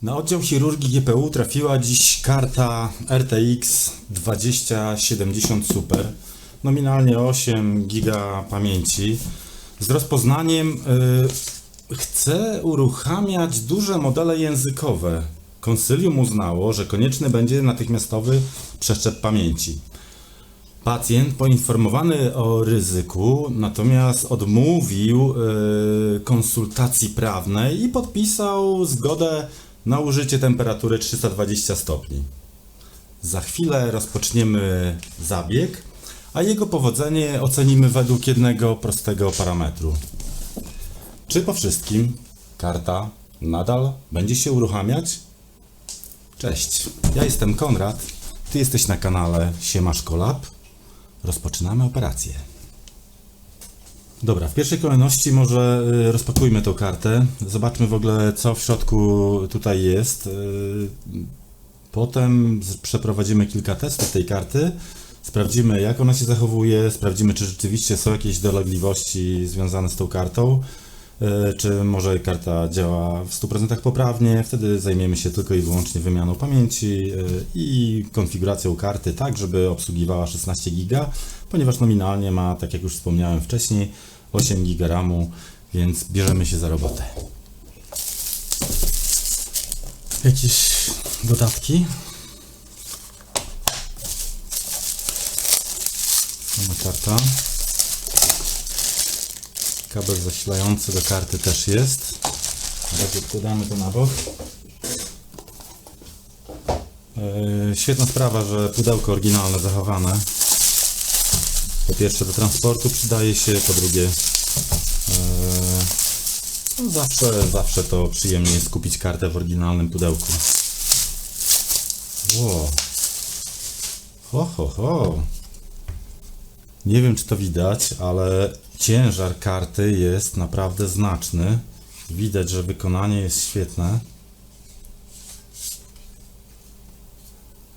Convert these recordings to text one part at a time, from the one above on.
Na oddział chirurgii GPU trafiła dziś karta RTX 2070 Super, nominalnie 8 GB pamięci. Z rozpoznaniem chce uruchamiać duże modele językowe. Konsylium uznało, że konieczny będzie natychmiastowy przeszczep pamięci. Pacjent poinformowany o ryzyku, natomiast odmówił konsultacji prawnej i podpisał zgodę na użycie temperatury 320 stopni. Za chwilę rozpoczniemy zabieg, a jego powodzenie ocenimy według jednego prostego parametru. Czy po wszystkim karta nadal będzie się uruchamiać? Cześć, ja jestem Konrad, ty jesteś na kanale Siema Szkolab. Rozpoczynamy operację. Dobra, w pierwszej kolejności może rozpakujmy tą kartę. Zobaczmy w ogóle, co w środku tutaj jest. Potem przeprowadzimy kilka testów tej karty. Sprawdzimy, jak ona się zachowuje. Sprawdzimy, czy rzeczywiście są jakieś dolegliwości związane z tą kartą. Czy może karta działa w 100% poprawnie. Wtedy zajmiemy się tylko i wyłącznie wymianą pamięci i konfiguracją karty tak, żeby obsługiwała 16 GB, ponieważ nominalnie ma, tak jak już wspomniałem wcześniej, 8 GB RAMu, więc bierzemy się za robotę. Jakieś dodatki. Sama karta. Kabel zasilający do karty też jest. Teraz odkładamy to na bok. Świetna sprawa, że pudełko oryginalne zachowane. Po pierwsze do transportu przydaje się, po drugie no zawsze to przyjemnie jest kupić kartę w oryginalnym pudełku. Wow. Ho. Nie wiem, czy to widać, ale ciężar karty jest naprawdę znaczny. Widać, że wykonanie jest świetne.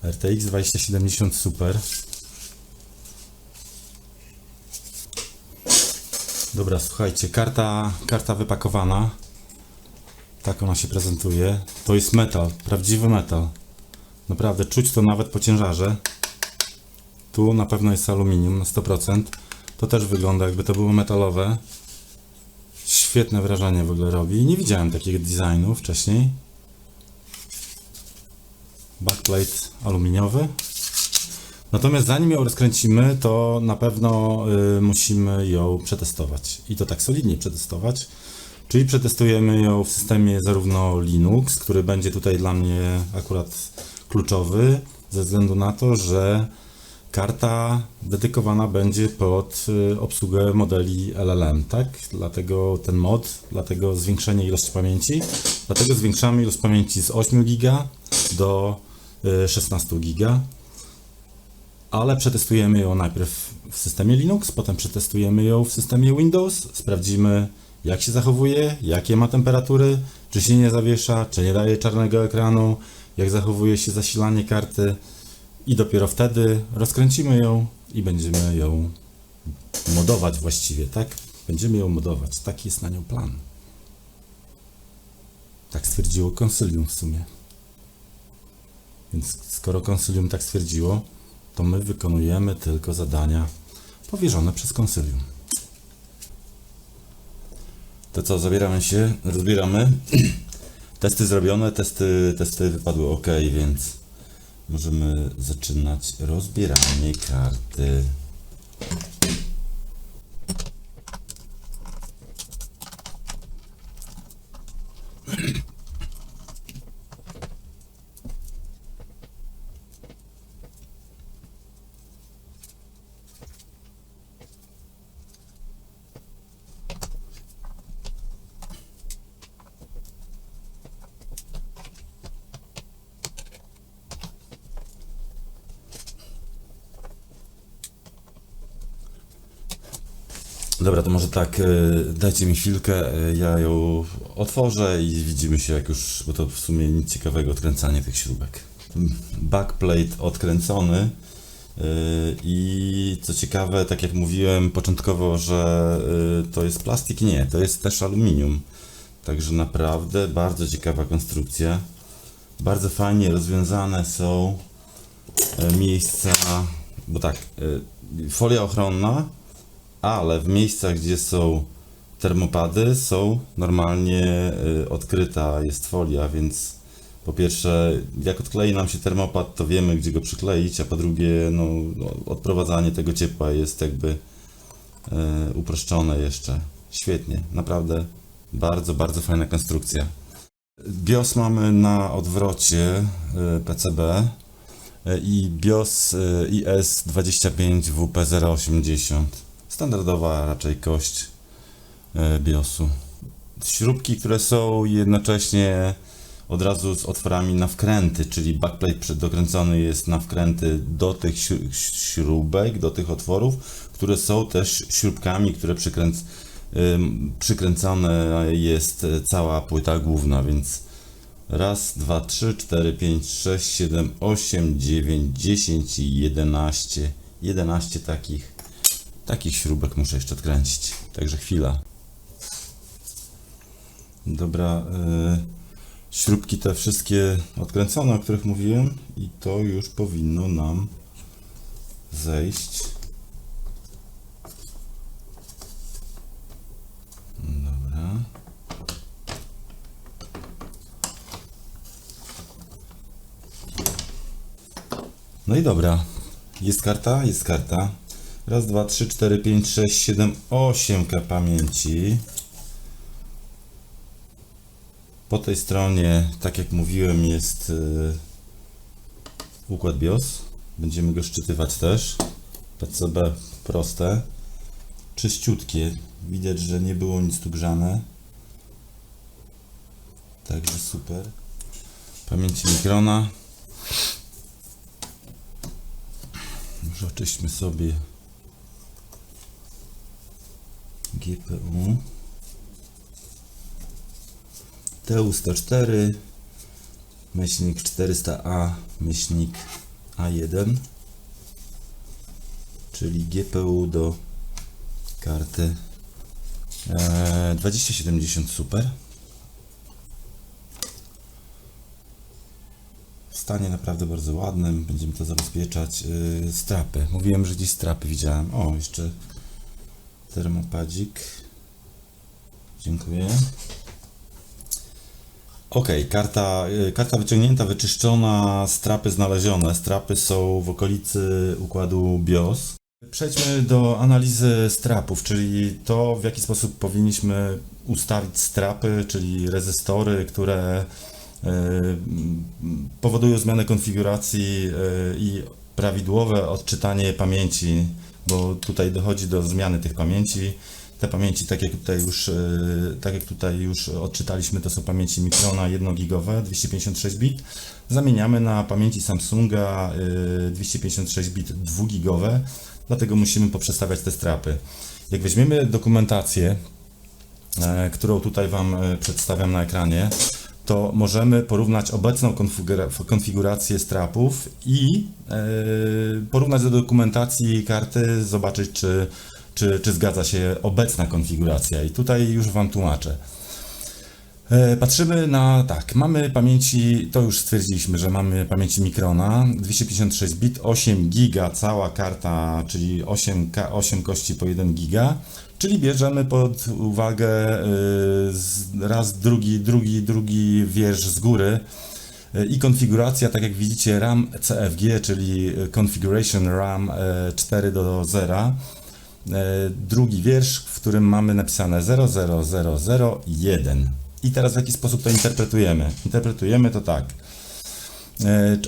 RTX 2070 Super. Dobra, słuchajcie, karta wypakowana. Tak ona się prezentuje. To jest metal, prawdziwy metal. Naprawdę czuć to nawet po ciężarze. Tu na pewno jest aluminium na 100%. To też wygląda, jakby to było metalowe. Świetne wrażenie w ogóle robi. Nie widziałem takiego designu wcześniej. Backplate aluminiowy. Natomiast zanim ją rozkręcimy, to na pewno musimy ją przetestować. I to tak solidnie przetestować. Czyli przetestujemy ją w systemie zarówno Linux, który będzie tutaj dla mnie akurat kluczowy, ze względu na to, że karta dedykowana będzie pod obsługę modeli LLM, tak? Dlatego ten mod, dlatego zwiększenie ilości pamięci. Dlatego zwiększamy ilość pamięci z 8 GB do 16 GB. Ale przetestujemy ją najpierw w systemie Linux, potem przetestujemy ją w systemie Windows. Sprawdzimy, jak się zachowuje, jakie ma temperatury, czy się nie zawiesza, czy nie daje czarnego ekranu, jak zachowuje się zasilanie karty. I dopiero wtedy rozkręcimy ją i będziemy ją modować właściwie, tak? Będziemy ją modować. Taki jest na nią plan. Tak stwierdziło konsylium w sumie. Więc skoro konsylium tak stwierdziło, to my wykonujemy tylko zadania powierzone przez konsylium. To co, zabieramy się, rozbieramy. Testy zrobione, testy wypadły ok, więc możemy zaczynać rozbieranie karty. Dobra, to może tak, dajcie mi chwilkę, ja ją otworzę i widzimy się jak już, bo to w sumie nic ciekawego, odkręcanie tych śrubek. Backplate odkręcony i co ciekawe, tak jak mówiłem początkowo, że to jest plastik, nie, to jest też aluminium. Także naprawdę bardzo ciekawa konstrukcja. Bardzo fajnie rozwiązane są miejsca, bo tak, folia ochronna, ale w miejscach, gdzie są termopady, są normalnie odkryta jest folia, więc po pierwsze, jak odklei nam się termopad, to wiemy, gdzie go przykleić, a po drugie, no, odprowadzanie tego ciepła jest jakby uproszczone jeszcze. Świetnie, naprawdę bardzo, bardzo fajna konstrukcja. BIOS mamy na odwrocie PCB i BIOS IS25WP080. Standardowa raczej kość BIOSu. Śrubki, które są jednocześnie od razu z otworami na wkręty, czyli backplate dokręcony jest na wkręty do tych śrubek, do tych otworów, które są też śrubkami, które przykręcona jest cała płyta główna, więc raz, dwa, trzy, cztery, pięć, sześć, 7, 8, 9, 10 i 11. 11 takich śrubek muszę jeszcze odkręcić, także chwila. Dobra, śrubki te wszystkie odkręcone, o których mówiłem, i to już powinno nam zejść. Dobra. No i dobra, jest karta, jest karta. Raz, dwa, trzy, cztery, pięć, sześć, 7, 8 pamięci. Po tej stronie, tak jak mówiłem, jest układ BIOS. Będziemy go szczytywać też. PCB proste, czyściutkie. Widać, że nie było nic tu grzane. Także super. Pamięci mikrona. Może oczyśćmy sobie GPU. TU104 myślnik 400A myślnik A1, czyli GPU do karty 2070 Super. W stanie naprawdę bardzo ładnym. Będziemy to zabezpieczać. Strapy. Mówiłem, że gdzieś strapy widziałem. O, jeszcze termopadzik. Dziękuję. Ok, karta wyciągnięta, wyczyszczona, strapy znalezione. Strapy są w okolicy układu BIOS. Przejdźmy do analizy strapów, czyli to, w jaki sposób powinniśmy ustawić strapy, czyli rezystory, które powodują zmianę konfiguracji i prawidłowe odczytanie pamięci, bo tutaj dochodzi do zmiany tych pamięci. Te pamięci, tak jak tutaj już odczytaliśmy, to są pamięci Microna 1-gigowe, 256 bit. Zamieniamy na pamięci Samsunga 256 bit 2-gigowe, dlatego musimy poprzestawiać te strapy. Jak weźmiemy dokumentację, którą tutaj Wam przedstawiam na ekranie, to możemy porównać obecną konfigurację strapów i porównać do dokumentacji karty, zobaczyć, czy zgadza się obecna konfiguracja. I tutaj już Wam tłumaczę. Patrzymy na, tak, mamy pamięci, to już stwierdziliśmy, że mamy pamięci Microna, 256 bit, 8 giga cała karta, czyli 8 kości po 1 giga, czyli bierzemy pod uwagę raz, drugi wiersz z góry i konfiguracja, tak jak widzicie, RAM CFG, czyli Configuration RAM 4:0. Drugi wiersz, w którym mamy napisane 00001. I teraz w jaki sposób to interpretujemy? Interpretujemy to tak.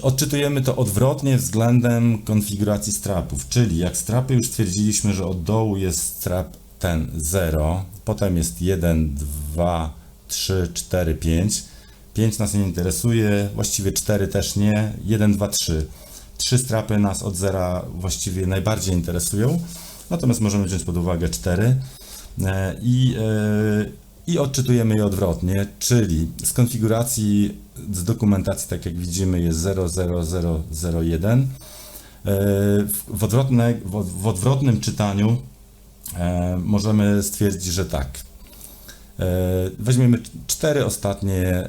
Odczytujemy to odwrotnie względem konfiguracji strapów, czyli jak strapy już stwierdziliśmy, że od dołu jest strap ten 0, potem jest 1, 2, 3, 4, 5. 5 nas nie interesuje, właściwie 4 też nie, 1, 2, 3. 3 strapy nas od zera właściwie najbardziej interesują. Natomiast możemy wziąć pod uwagę 4 i odczytujemy je odwrotnie, czyli z konfiguracji, z dokumentacji, tak jak widzimy, jest 00001. W odwrotnym czytaniu możemy stwierdzić, że tak. Weźmiemy 4 ostatnie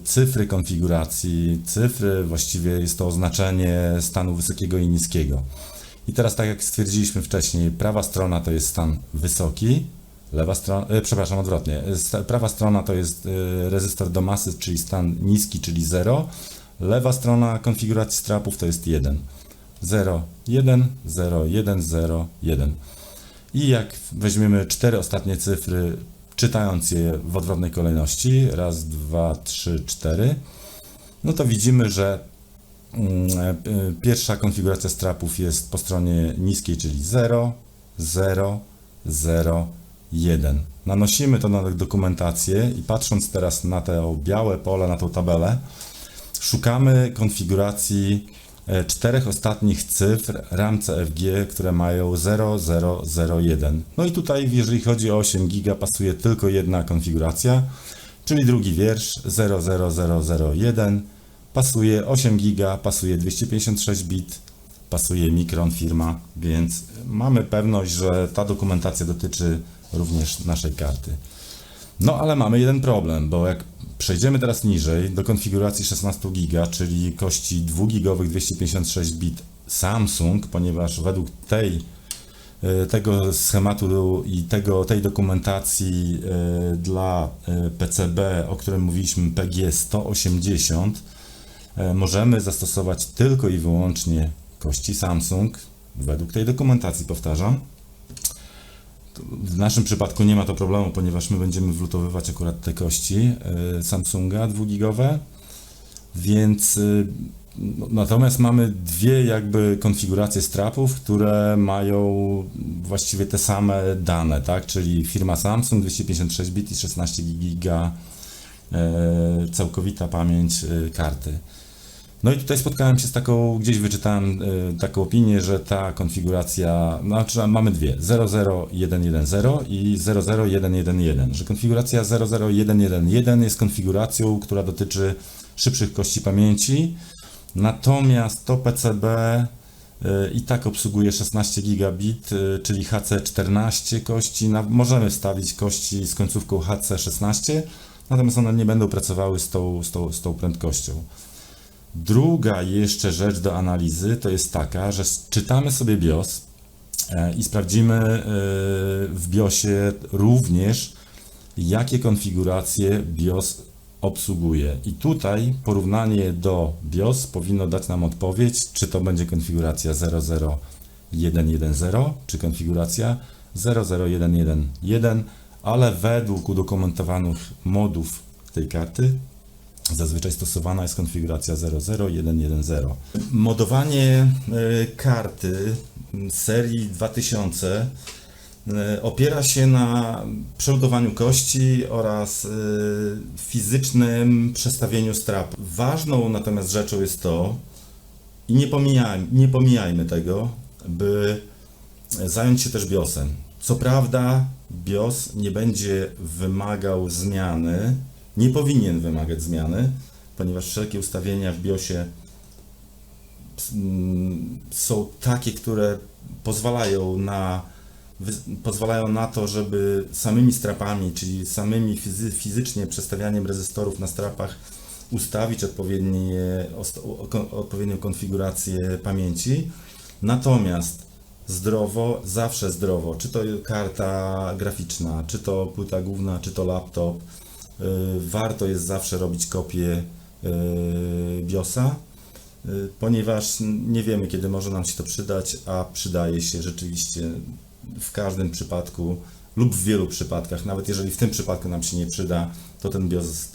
cyfry konfiguracji. Cyfry, właściwie jest to oznaczenie stanu wysokiego i niskiego. I teraz, tak jak stwierdziliśmy wcześniej, prawa strona to jest stan wysoki, lewa strona, przepraszam, odwrotnie. Prawa strona to jest rezystor do masy, czyli stan niski, czyli 0. Lewa strona konfiguracji strapów to jest 1. 0, 1, 0, 1, 0, 1. I jak weźmiemy 4 ostatnie cyfry, czytając je w odwrotnej kolejności, raz, 2, 3, 4, no to widzimy, że pierwsza konfiguracja strapów jest po stronie niskiej, czyli 0, 0, 0, 1. Nanosimy to na dokumentację i patrząc teraz na to białe pole, na tą tabelę, szukamy konfiguracji 4 ostatnich cyfr RAM CFG, które mają 0001. No i tutaj, jeżeli chodzi o 8 GB, pasuje tylko jedna konfiguracja, czyli drugi wiersz 00001. Pasuje 8 GB, pasuje 256 bit, pasuje Micron firma, więc mamy pewność, że ta dokumentacja dotyczy również naszej karty. No ale mamy jeden problem, bo jak przejdziemy teraz niżej do konfiguracji 16 GB, czyli kości 2-gigowych 256 bit Samsung, ponieważ według tego schematu i tej dokumentacji dla PCB, o którym mówiliśmy, PG 180, możemy zastosować tylko i wyłącznie kości Samsung, według tej dokumentacji, powtarzam. W naszym przypadku nie ma to problemu, ponieważ my będziemy wlutowywać akurat te kości Samsunga 2-gigowe, więc natomiast mamy dwie jakby konfiguracje strapów, które mają właściwie te same dane, tak? Czyli firma Samsung 256 bit i 16 GB całkowita pamięć karty. No i tutaj spotkałem się z taką, gdzieś wyczytałem taką opinię, że ta konfiguracja, znaczy mamy dwie, 00110 i 00111, że konfiguracja 00111 jest konfiguracją, która dotyczy szybszych kości pamięci, natomiast to PCB i tak obsługuje 16 gigabit, czyli HC14 kości, możemy wstawić kości z końcówką HC16, natomiast one nie będą pracowały z tą prędkością. Druga jeszcze rzecz do analizy to jest taka, że czytamy sobie BIOS i sprawdzimy w BIOSie również, jakie konfiguracje BIOS obsługuje. I tutaj porównanie do BIOS powinno dać nam odpowiedź, czy to będzie konfiguracja 00110, czy konfiguracja 00111, ale według udokumentowanych modów tej karty zazwyczaj stosowana jest konfiguracja 00110. Modowanie karty serii 2000 opiera się na przeładowaniu kości oraz fizycznym przestawieniu strapu. Ważną natomiast rzeczą jest to, i nie pomijajmy tego, by zająć się też BIOSem. Co prawda BIOS nie będzie wymagał zmiany, nie powinien wymagać zmiany, ponieważ wszelkie ustawienia w BIOSie są takie, które pozwalają na to, żeby samymi strapami, czyli samymi fizycznie przestawianiem rezystorów na strapach ustawić odpowiednią konfigurację pamięci. Natomiast zawsze zdrowo, czy to karta graficzna, czy to płyta główna, czy to laptop, warto jest zawsze robić kopię BIOSa, ponieważ nie wiemy, kiedy może nam się to przydać, a przydaje się rzeczywiście w każdym przypadku lub w wielu przypadkach. Nawet jeżeli w tym przypadku nam się nie przyda, to ten BIOS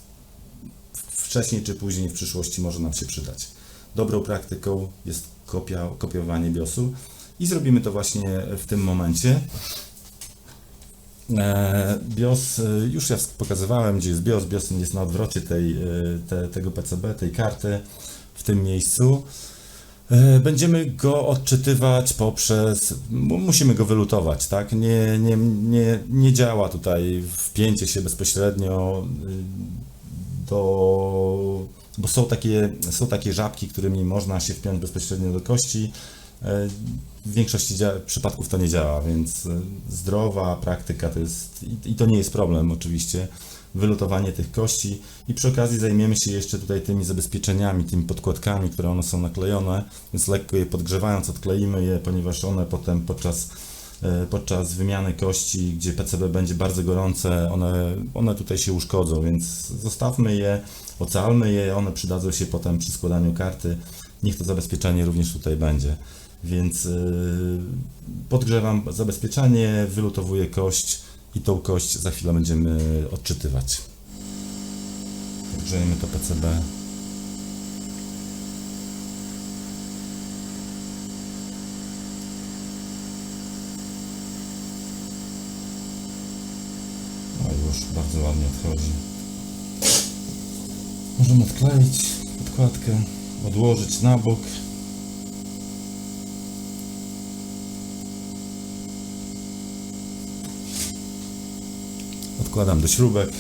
wcześniej czy później w przyszłości może nam się przydać. Dobrą praktyką jest kopiowanie BIOSu i zrobimy to właśnie w tym momencie. BIOS, już ja pokazywałem, gdzie jest BIOS. BIOS jest na odwrocie tego PCB, tej karty, w tym miejscu. Będziemy go odczytywać musimy go wylutować, tak? Nie działa tutaj wpięcie się bezpośrednio bo są takie żabki, którymi można się wpiąć bezpośrednio do kości W większości przypadków to nie działa, więc zdrowa praktyka to jest, i to nie jest problem oczywiście, wylutowanie tych kości i przy okazji zajmiemy się jeszcze tutaj tymi zabezpieczeniami, tymi podkładkami, które one są naklejone, więc lekko je podgrzewając odkleimy je, ponieważ one potem podczas wymiany kości, gdzie PCB będzie bardzo gorące, one tutaj się uszkodzą, więc zostawmy je, ocalmy je, one przydadzą się potem przy składaniu karty, niech to zabezpieczenie również tutaj będzie. Więc podgrzewam zabezpieczenie, wylutowuję kość i tą kość za chwilę będziemy odczytywać. Podgrzejemy to PCB. No już bardzo ładnie odchodzi. Możemy odkleić podkładkę, odłożyć na bok. Odkładam do śrubek.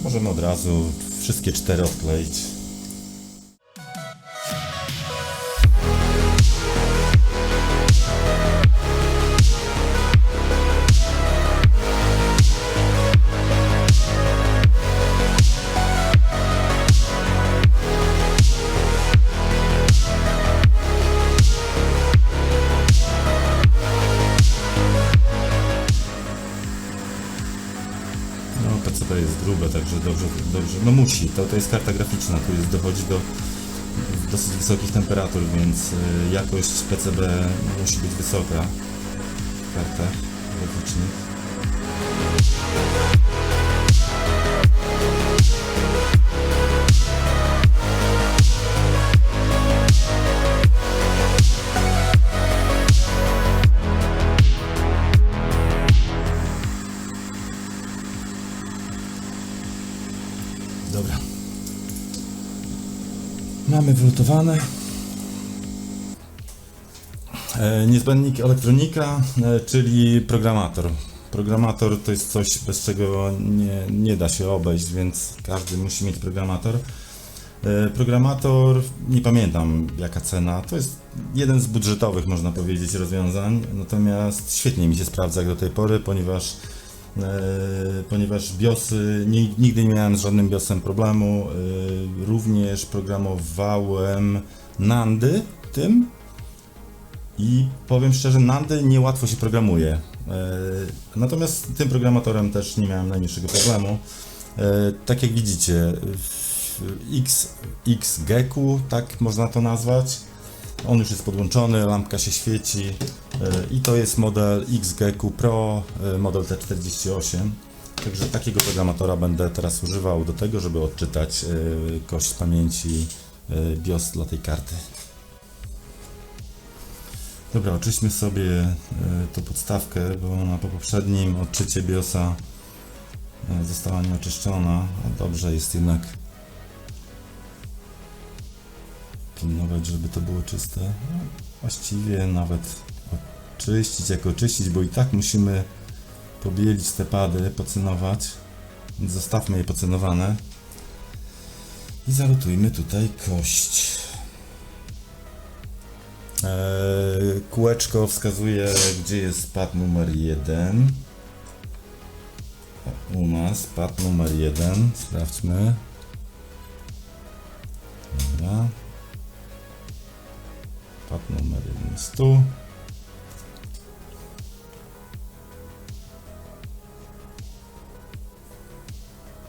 Możemy od razu wszystkie 4 odkleić. PCB jest grube, także dobrze, no musi, to jest karta graficzna, tu dochodzi do dosyć wysokich temperatur, więc jakość PCB musi być wysoka w kartach graficznych. Dobra. Mamy wylutowane. Niezbędnik elektronika, czyli programator. Programator to jest coś, bez czego nie da się obejść, więc każdy musi mieć programator. Programator, nie pamiętam jaka cena, to jest jeden z budżetowych, można powiedzieć, rozwiązań, natomiast świetnie mi się sprawdza jak do tej pory, ponieważ BIOSy, nigdy nie miałem z żadnym BIOSem problemu, również programowałem NANDy tym i powiem szczerze, NANDy niełatwo się programuje, natomiast tym programatorem też nie miałem najmniejszego problemu. Tak jak widzicie, XGECU, tak można to nazwać. On już jest podłączony, lampka się świeci i to jest model XGECU Pro, model T48. Także takiego programatora będę teraz używał do tego, żeby odczytać kość pamięci BIOS dla tej karty. Dobra, oczyśmy sobie tą podstawkę, bo ona po poprzednim odczycie BIOSa została nieoczyszczona. Dobrze jest jednak pilnować, żeby to było czyste. No, właściwie nawet oczyścić, jak oczyścić, bo i tak musimy pobielić te pady, pocynować. Więc zostawmy je pocynowane i zalutujmy tutaj kość. Kółeczko wskazuje, gdzie jest pad numer 1. U nas pad numer 1. Sprawdźmy. Dobra. Pad numer 1 jest tu.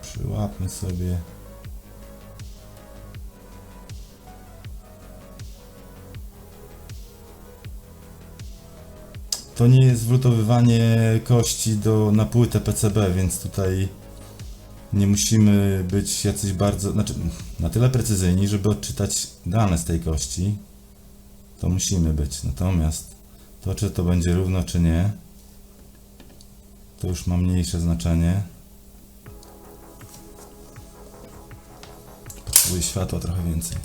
Przyłapmy sobie. To nie jest wlutowywanie kości na płytę PCB, więc tutaj nie musimy być jacyś bardzo, znaczy na tyle precyzyjni, żeby odczytać dane z tej kości. To musimy być, natomiast to, czy to będzie równo, czy nie, to już ma mniejsze znaczenie. Potrzebuję światła trochę więcej.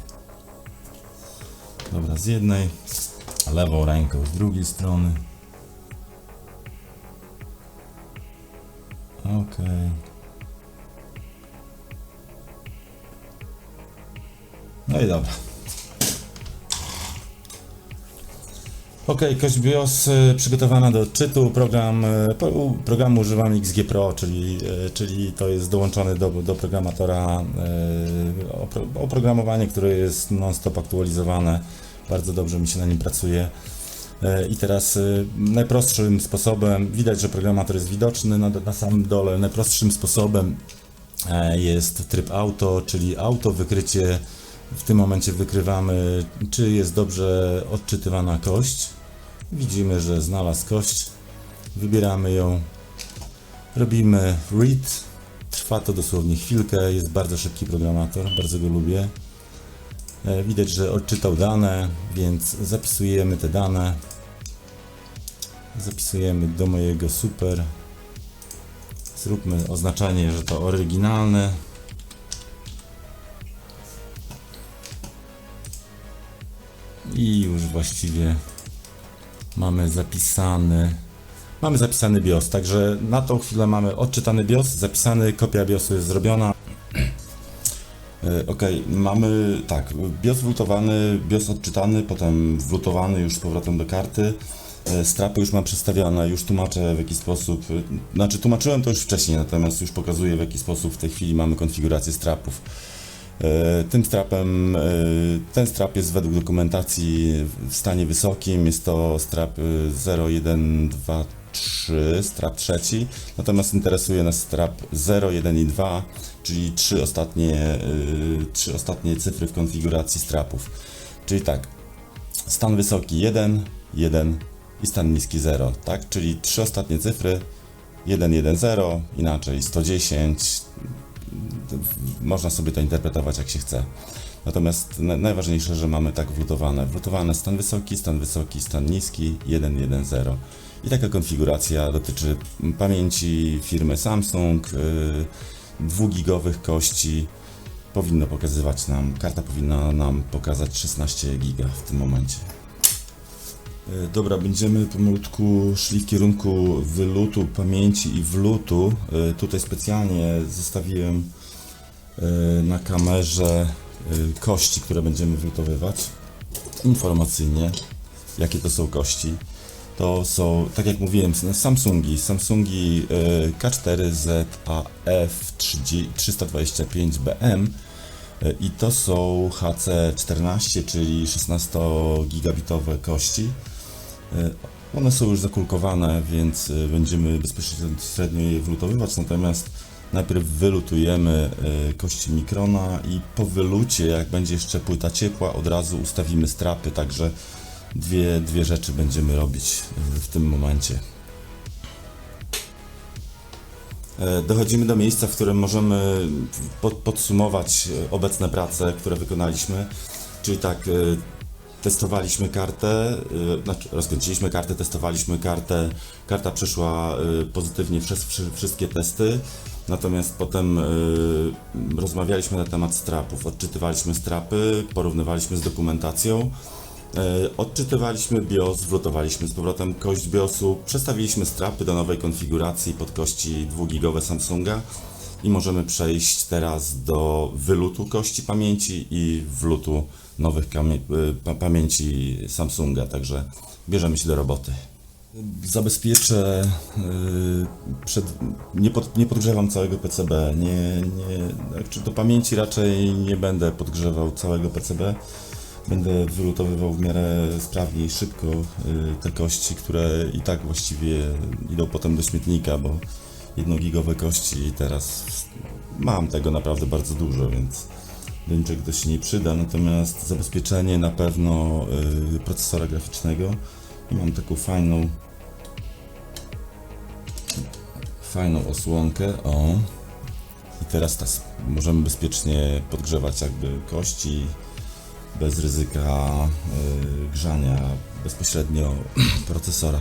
Dobra, z jednej, lewą ręką z drugiej strony. Ok. No i dobra. Ok, kość BIOS przygotowana do odczytu. Programu używam XG Pro, czyli to jest dołączony do programatora oprogramowanie, które jest non-stop aktualizowane. Bardzo dobrze mi się na nim pracuje. I teraz najprostszym sposobem, widać, że programator jest widoczny na samym dole, najprostszym sposobem jest tryb auto, czyli auto wykrycie. W tym momencie wykrywamy, czy jest dobrze odczytywana kość. Widzimy, że znalazł kość. Wybieramy ją. Robimy read. Trwa to dosłownie chwilkę. Jest bardzo szybki programator. Bardzo go lubię. Widać, że odczytał dane, więc zapisujemy te dane. Zapisujemy do mojego super. Zróbmy oznaczenie, że to oryginalne. I już właściwie mamy zapisany BIOS, także na tą chwilę mamy odczytany BIOS, zapisany, kopia BIOSu jest zrobiona. Ok, mamy tak, BIOS wlutowany, BIOS odczytany, potem wlutowany już z powrotem do karty. Strapy już mam przedstawione, już tłumaczę w jaki sposób, znaczy tłumaczyłem to już wcześniej, natomiast już pokazuję w jaki sposób w tej chwili mamy konfigurację strapów. Ten strap jest według dokumentacji w stanie wysokim, jest to strap 0, 1, 2, 3, strap trzeci, natomiast interesuje nas strap 0, 1 i 2, czyli trzy ostatnie cyfry w konfiguracji strapów. Czyli tak, stan wysoki 1, 1 i stan niski 0, tak? Czyli trzy ostatnie cyfry 1, 1, 0, inaczej 110. Można sobie to interpretować jak się chce. Natomiast najważniejsze, że mamy tak wlutowane stan wysoki, stan niski, 1, 1, 0. I taka konfiguracja dotyczy pamięci firmy Samsung, 2-gigowych kości. Karta powinna nam pokazać 16 giga w tym momencie. Dobra, będziemy pomalutku szli w kierunku wylutu pamięci i wlutu. Tutaj specjalnie zostawiłem na kamerze kości, które będziemy wlutowywać informacyjnie. Jakie to są kości? To są, tak jak mówiłem, Samsungi K4ZAF325BM i to są HC14, czyli 16-gigabitowe kości. One są już zakulkowane, więc będziemy bezpośrednio je wlutowywać, natomiast najpierw wylutujemy kości mikrona i po wylucie, jak będzie jeszcze płyta ciepła, od razu ustawimy strapy, także dwie rzeczy będziemy robić w tym momencie. Dochodzimy do miejsca, w którym możemy podsumować obecne prace, które wykonaliśmy, czyli tak, testowaliśmy kartę, rozkręciliśmy kartę, testowaliśmy kartę, karta przeszła pozytywnie przez wszystkie testy, natomiast potem rozmawialiśmy na temat strapów, odczytywaliśmy strapy, porównywaliśmy z dokumentacją, odczytywaliśmy BIOS, wlutowaliśmy z powrotem kość BIOSu, przestawiliśmy strapy do nowej konfiguracji pod kości 2-gigowe Samsunga i możemy przejść teraz do wylutu kości pamięci i wlutu nowych pamięci Samsunga, także bierzemy się do roboty. Zabezpieczę, nie podgrzewam całego PCB, do pamięci raczej nie będę podgrzewał całego PCB. Będę wylutowywał w miarę sprawnie i szybko te kości, które i tak właściwie idą potem do śmietnika, bo 1-gigowe kości teraz mam tego naprawdę bardzo dużo, więc do niczego to się nie przyda, natomiast zabezpieczenie na pewno procesora graficznego i mam taką fajną osłonkę, i teraz możemy bezpiecznie podgrzewać jakby kości bez ryzyka grzania bezpośrednio procesora.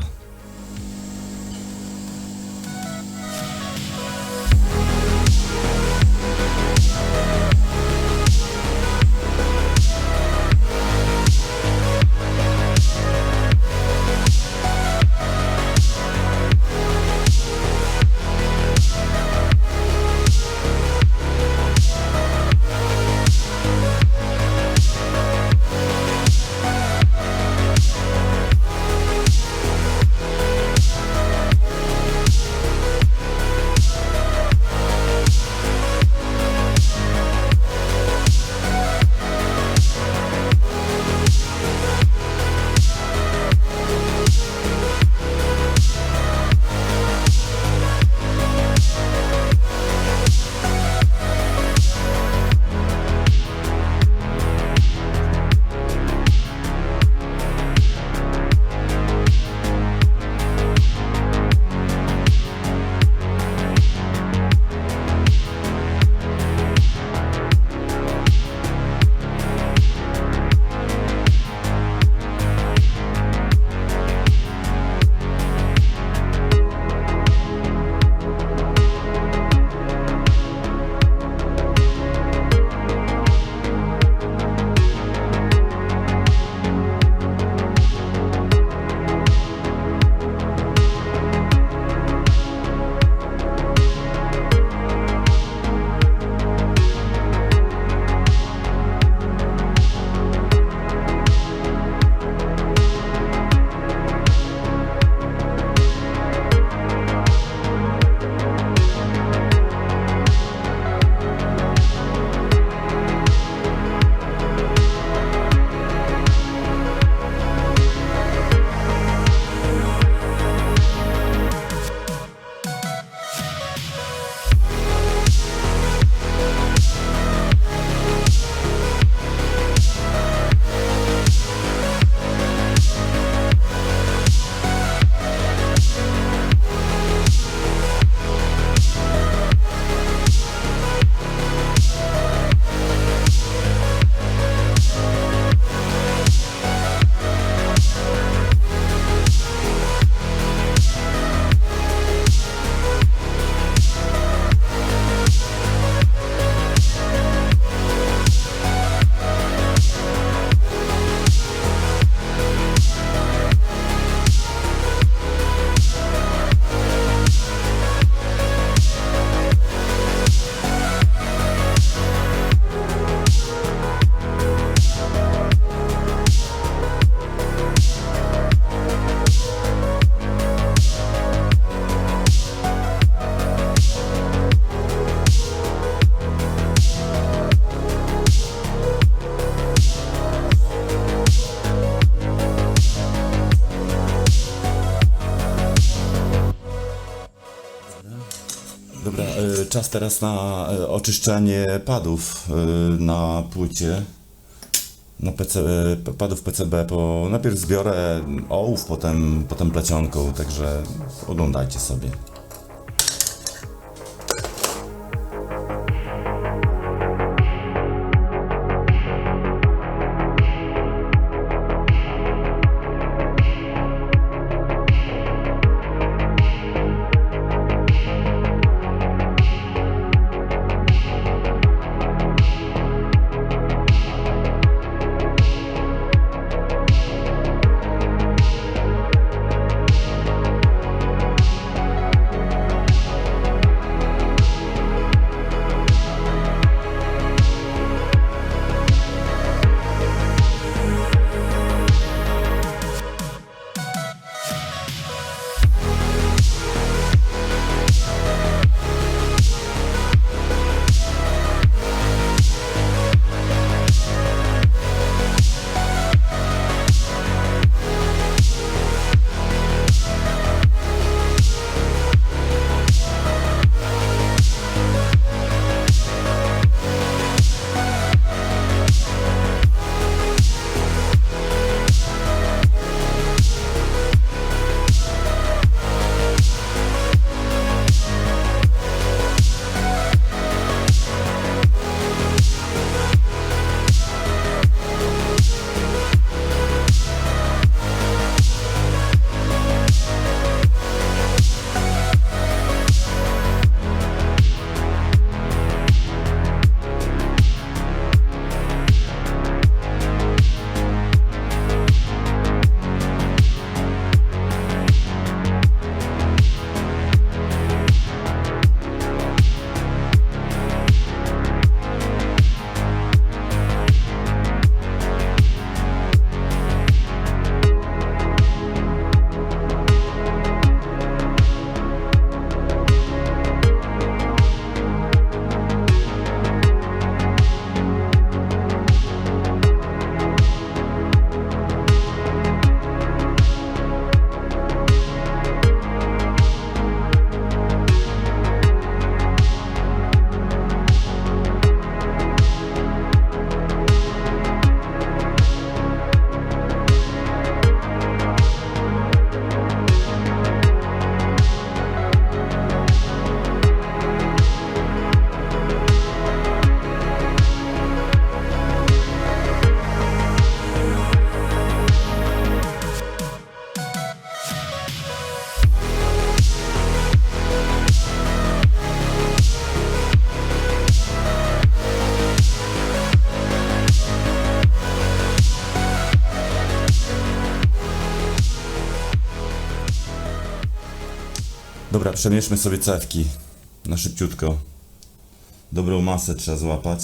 Dobra, czas teraz na oczyszczanie padów na płycie. Na padów PCB, bo najpierw zbiorę ołów, potem plecionką, także oglądajcie sobie. Dobra, przemierzmy sobie cewki na szybciutko. Dobrą masę trzeba złapać.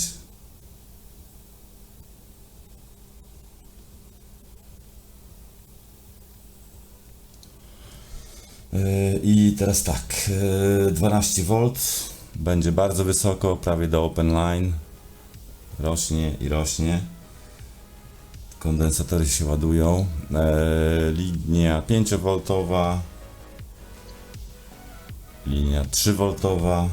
I teraz tak, 12V, będzie bardzo wysoko, prawie do open line. Rośnie i rośnie. Kondensatory się ładują. Linia 5V, linia 3V.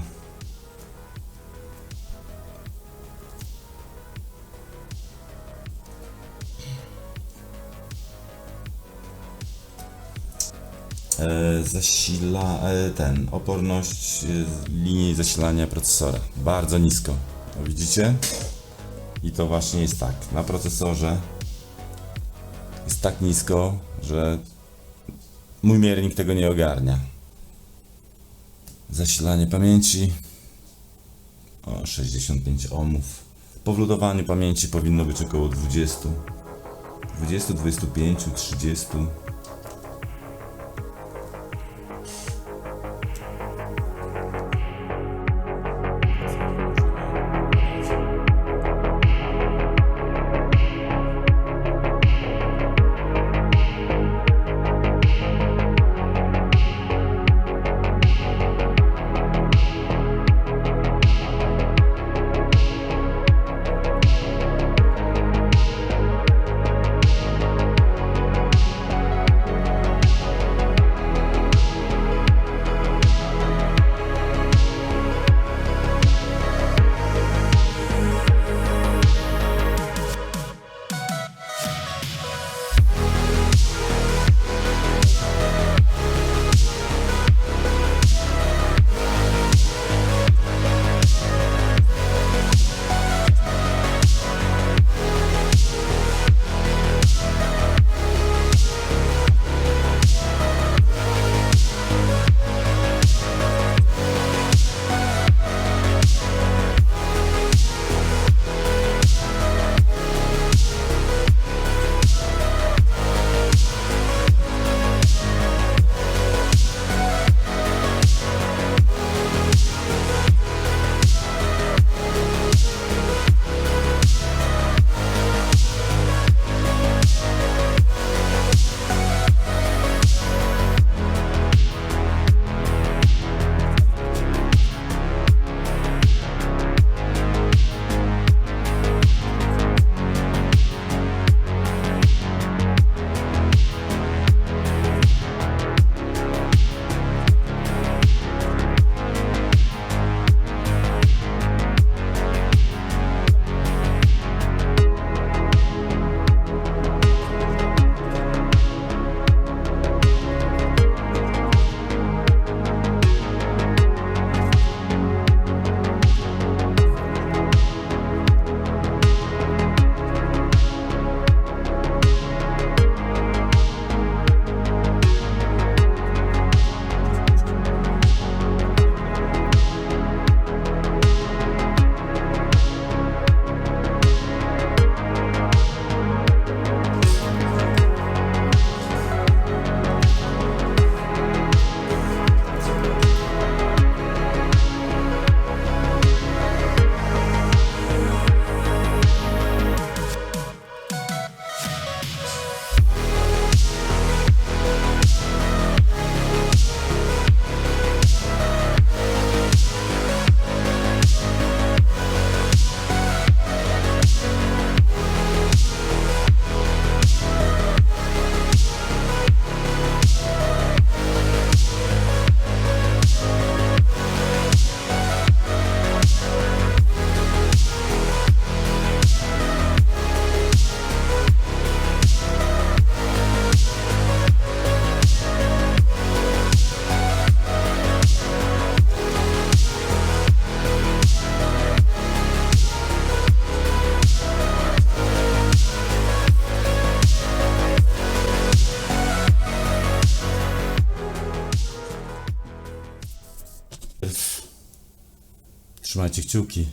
Oporność linii zasilania procesora bardzo nisko, widzicie? I to właśnie jest tak, na procesorze jest tak nisko, że mój miernik tego nie ogarnia. Zasilanie pamięci o 65 ohmów. Po wludowaniu pamięci powinno być około 20, 25, 30. Trzymajcie kciuki.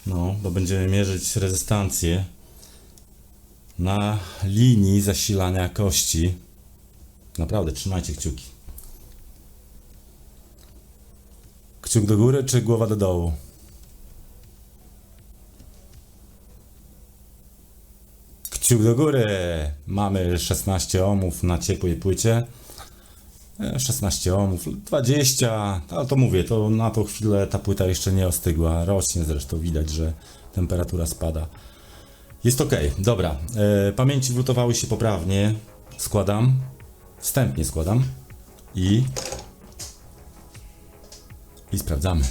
No, bo będziemy mierzyć rezystancję na linii zasilania kości. Naprawdę, trzymajcie kciuki. Kciuk do góry czy głowa do dołu? Kciuk do góry! Mamy 16 ohmów na ciepłej płycie. 16 ohmów, 20, ale to mówię, to na tą chwilę ta płyta jeszcze nie ostygła. Rośnie zresztą, widać, że temperatura spada. Jest ok, dobra. Pamięci wlutowały się poprawnie. Składam. Wstępnie składam. I sprawdzamy.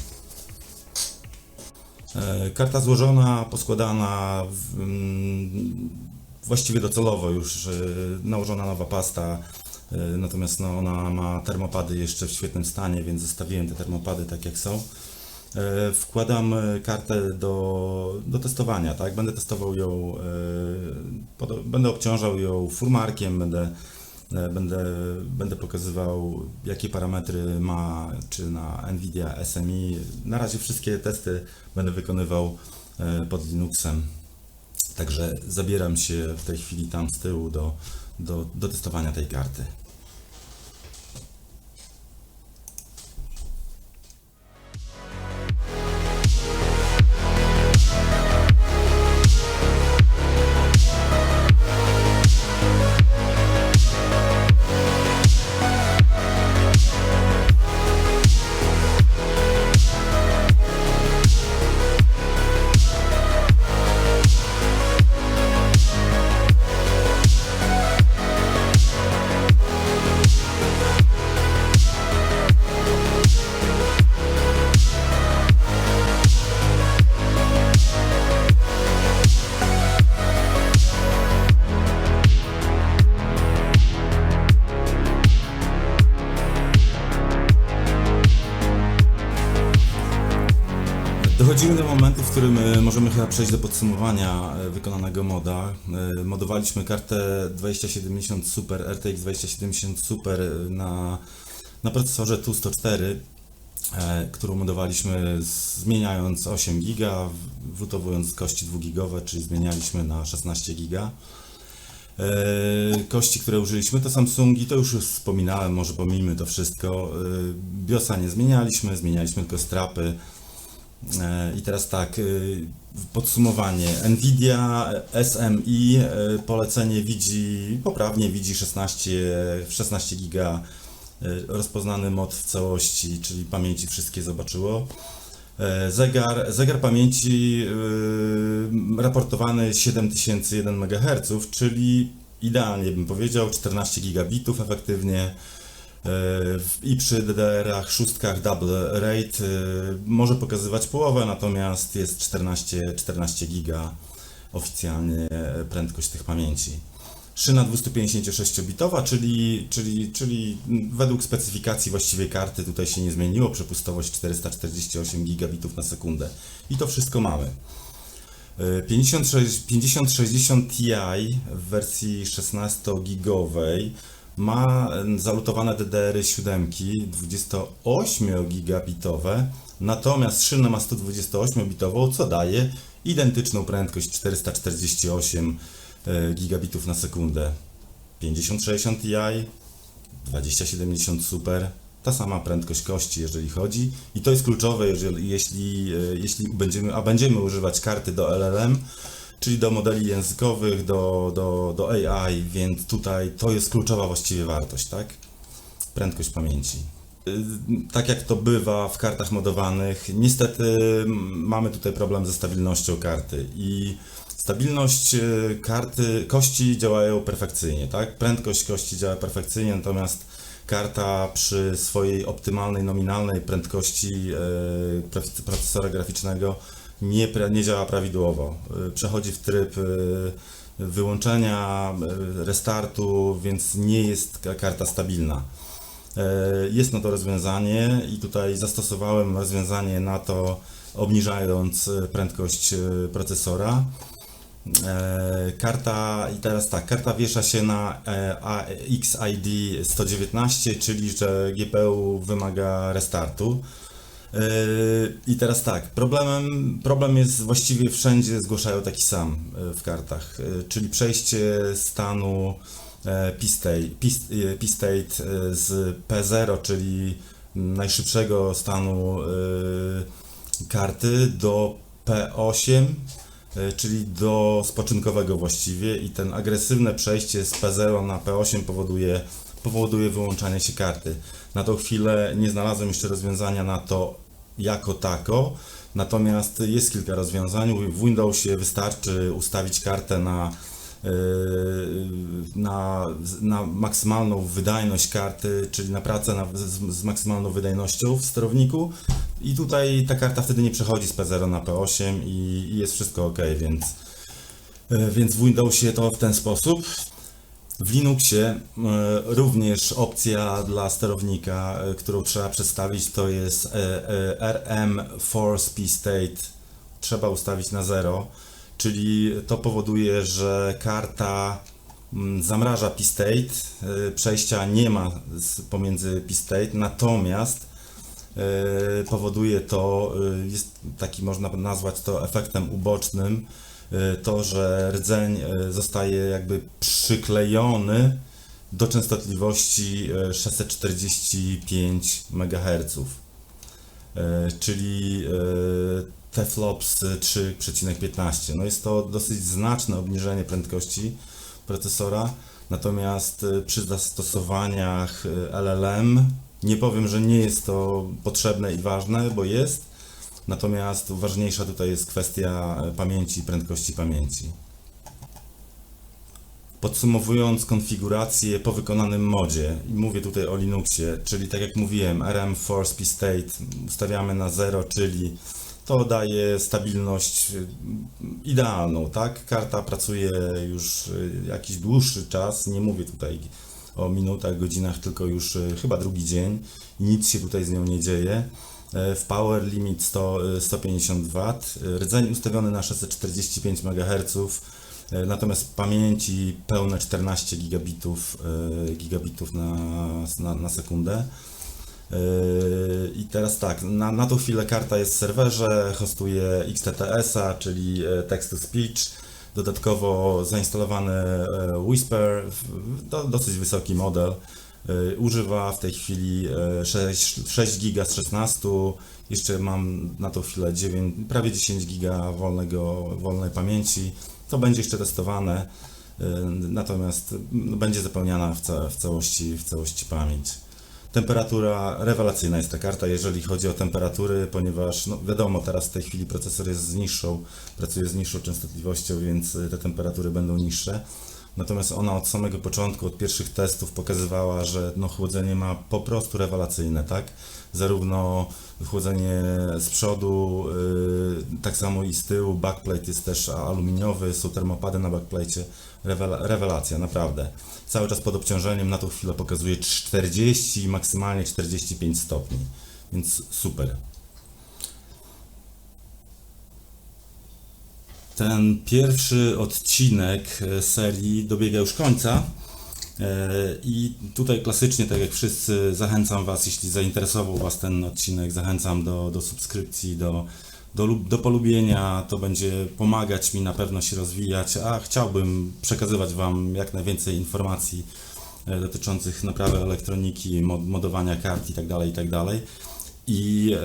Karta złożona, poskładana, właściwie docelowo już nałożona nowa pasta. Natomiast no, ona ma termopady jeszcze w świetnym stanie, więc zostawiłem te termopady tak jak są. Wkładam kartę do testowania, tak? Będę testował ją, będę obciążał ją furmarkiem, będę pokazywał, jakie parametry ma, czy na Nvidia SMI. Na razie wszystkie testy będę wykonywał pod Linuxem. Także zabieram się w tej chwili tam z tyłu do testowania tej karty. Dochodzimy do momentu, w którym możemy chyba przejść do podsumowania wykonanego moda. Modowaliśmy kartę 2070 Super, RTX 2070 Super na procesorze TU104, którą modowaliśmy zmieniając 8 GB, wlutowując kości 2-gigowe, czyli zmienialiśmy na 16 GB. Kości, które użyliśmy, to Samsungi, to już wspominałem, może pomijmy to wszystko. BIOSa nie zmienialiśmy tylko strapy. I teraz tak, podsumowanie. Nvidia SMI polecenie poprawnie widzi 16 GB rozpoznany mod w całości, czyli pamięci wszystkie zobaczyło. Zegar pamięci raportowany 7001 MHz, czyli idealnie bym powiedział 14 gigabitów efektywnie. I przy DDR-ach, szóstkach double rate może pokazywać połowę, natomiast jest 14 giga oficjalnie prędkość tych pamięci. Szyna 256-bitowa, czyli według specyfikacji właściwej karty tutaj się nie zmieniło, przepustowość 448 gigabitów na sekundę. I to wszystko mamy. 5060 Ti w wersji 16-gigowej ma zalutowane DDR-y 7 28-gigabitowe, natomiast szyna ma 128-bitową, co daje identyczną prędkość 448 gigabitów na sekundu. 5060 Ti, 2070 Super, ta sama prędkość kości, jeżeli chodzi. I to jest kluczowe, jeśli będziemy używać karty do LLM, czyli do modeli językowych, do AI, więc tutaj to jest kluczowa właściwie wartość, tak? Prędkość pamięci. Tak jak to bywa w kartach modowanych, niestety mamy tutaj problem ze stabilnością karty i stabilność kości działają perfekcyjnie, tak? Prędkość kości działa perfekcyjnie, natomiast karta przy swojej optymalnej, nominalnej prędkości procesora graficznego nie działa prawidłowo. Przechodzi w tryb wyłączenia, restartu, więc nie jest karta stabilna. Jest na to rozwiązanie i tutaj zastosowałem rozwiązanie na to, obniżając prędkość procesora. Karta wiesza się na AXID 119, czyli że GPU wymaga restartu. I teraz tak, problem jest właściwie wszędzie zgłaszają taki sam w kartach, czyli przejście stanu P-State z P0, czyli najszybszego stanu karty, do P8, czyli do spoczynkowego właściwie, i ten agresywne przejście z P0 na P8 powoduje wyłączanie się karty. Na tą chwilę nie znalazłem jeszcze rozwiązania na to jako tako, natomiast jest kilka rozwiązań. W Windowsie wystarczy ustawić kartę na maksymalną wydajność karty, czyli na pracę z maksymalną wydajnością w sterowniku, i tutaj ta karta wtedy nie przechodzi z P0 na P8 i jest wszystko ok, więc w Windowsie to w ten sposób. W Linuxie również opcja dla sterownika, którą trzeba przedstawić, to jest RM Force P-State. Trzeba ustawić na 0, czyli to powoduje, że karta zamraża P-State, przejścia nie ma pomiędzy P-State, natomiast powoduje to, jest taki, można nazwać to efektem ubocznym, to, że rdzeń zostaje jakby przyklejony do częstotliwości 645 MHz, czyli TFLOPS 3,15. No jest to dosyć znaczne obniżenie prędkości procesora, natomiast przy zastosowaniach LLM nie powiem, że nie jest to potrzebne i ważne, bo jest, natomiast ważniejsza tutaj jest kwestia pamięci, prędkości pamięci. Podsumowując konfigurację po wykonanym modzie, i mówię tutaj o Linuxie, czyli tak jak mówiłem, RM Force P-State ustawiamy na 0, czyli to daje stabilność idealną, tak? Karta pracuje już jakiś dłuższy czas, nie mówię tutaj o minutach, godzinach, tylko już chyba drugi dzień i nic się tutaj z nią nie dzieje. W Power Limit 150 W, rdzeń ustawiony na 645 MHz, natomiast pamięci pełne 14 gigabitów na sekundę. I teraz tak, na tą chwilę karta jest w serwerze, hostuje XTTS-a, czyli Text to Speech, dodatkowo zainstalowany Whisper, dosyć wysoki model. Używa w tej chwili 6 GB z 16, jeszcze mam na tą chwilę prawie 10 GB wolnej pamięci. To będzie jeszcze testowane, natomiast będzie zapełniana w całości pamięć. Temperatura rewelacyjna jest ta karta, jeżeli chodzi o temperatury, ponieważ no wiadomo, teraz w tej chwili procesor jest pracuje z niższą częstotliwością, więc te temperatury będą niższe. Natomiast ona od samego początku, od pierwszych testów pokazywała, że no chłodzenie ma po prostu rewelacyjne, tak? Zarówno chłodzenie z przodu, tak samo i z tyłu, backplate jest też aluminiowy, są termopady na backplate'cie, rewelacja, naprawdę. Cały czas pod obciążeniem, na tą chwilę pokazuje 40, maksymalnie 45 stopni, więc super. Ten pierwszy odcinek serii dobiega już końca i tutaj klasycznie, tak jak wszyscy, zachęcam Was, jeśli zainteresował Was ten odcinek, zachęcam do subskrypcji, do polubienia. To będzie pomagać mi na pewno się rozwijać, a chciałbym przekazywać Wam jak najwięcej informacji dotyczących naprawy elektroniki, modowania kart itd. I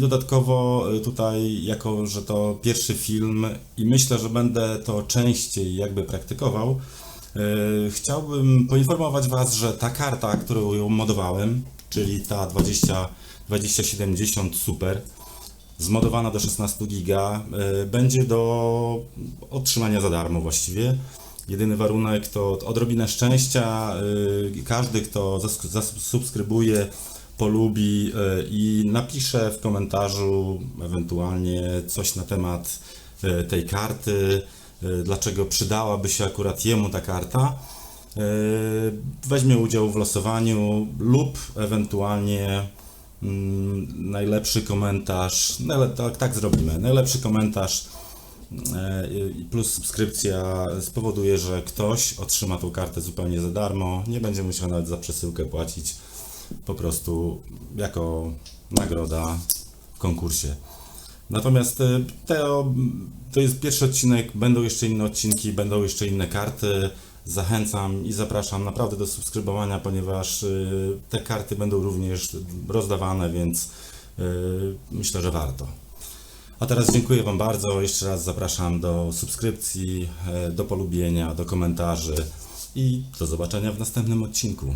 dodatkowo tutaj, jako że to pierwszy film i myślę, że będę to częściej jakby praktykował, chciałbym poinformować Was, że ta karta, którą ją modowałem, czyli ta 2070 Super, zmodowana do 16 GB, będzie do otrzymania za darmo właściwie. Jedyny warunek to odrobinę szczęścia. Każdy, kto zasubskrybuje, polubi i napisze w komentarzu ewentualnie coś na temat tej karty, dlaczego przydałaby się akurat jemu ta karta, weźmie udział w losowaniu lub ewentualnie najlepszy komentarz, tak zrobimy, najlepszy komentarz plus subskrypcja spowoduje, że ktoś otrzyma tą kartę zupełnie za darmo, nie będzie musiał nawet za przesyłkę płacić, po prostu jako nagroda konkursie. Natomiast to jest pierwszy odcinek, będą jeszcze inne odcinki, będą jeszcze inne karty. Zachęcam i zapraszam naprawdę do subskrybowania, ponieważ te karty będą również rozdawane, więc myślę, że warto. A teraz dziękuję Wam bardzo, jeszcze raz zapraszam do subskrypcji, do polubienia, do komentarzy i do zobaczenia w następnym odcinku.